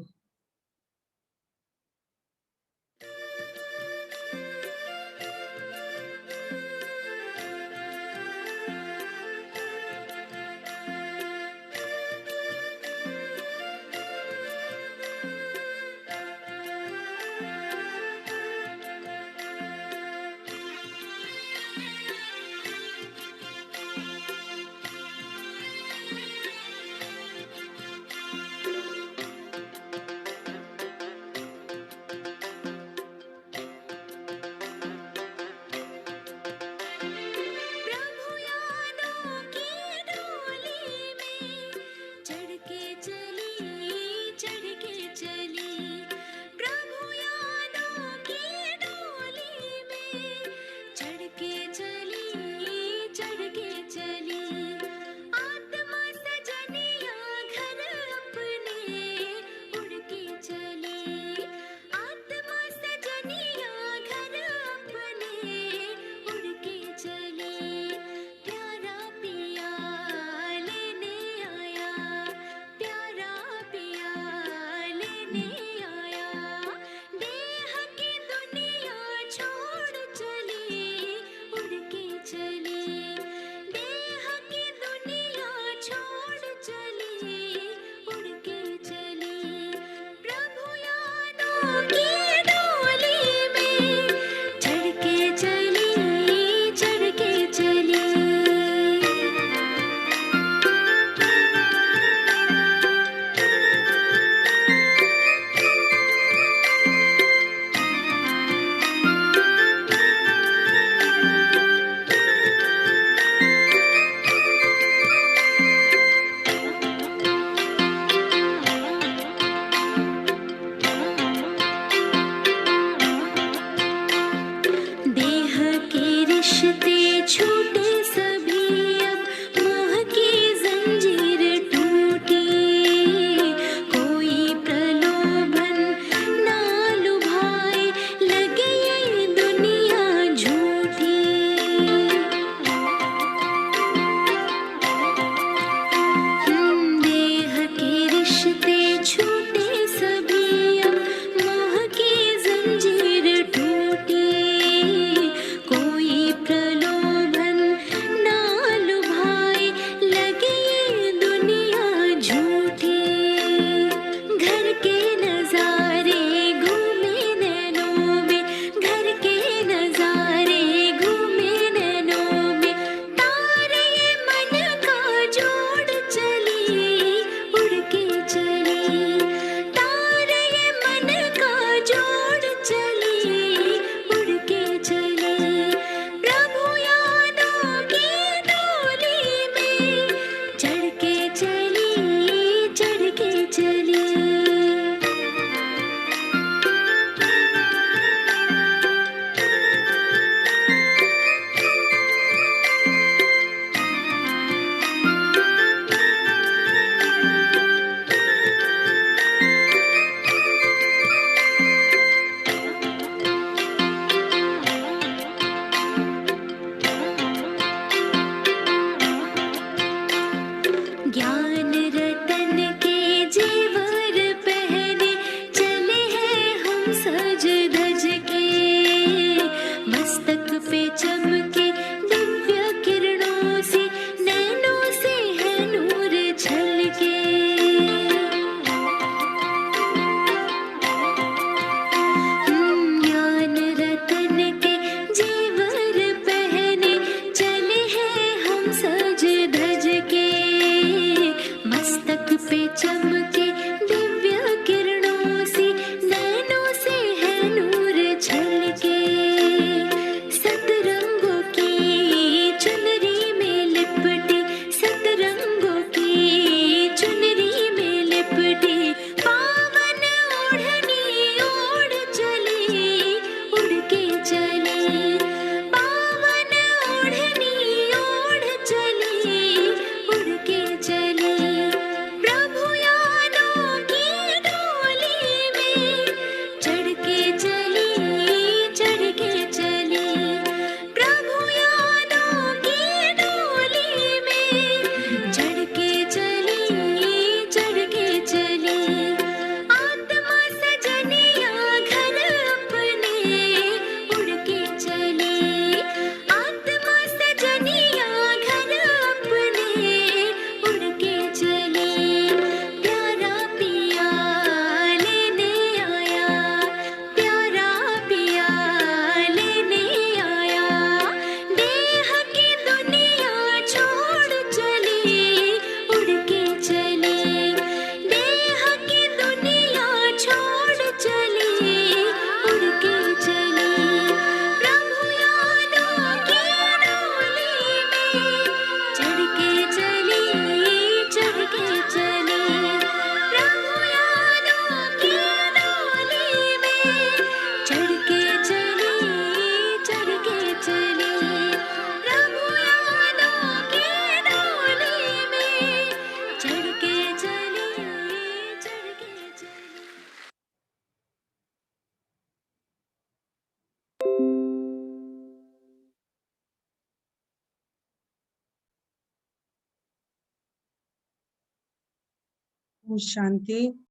शांति।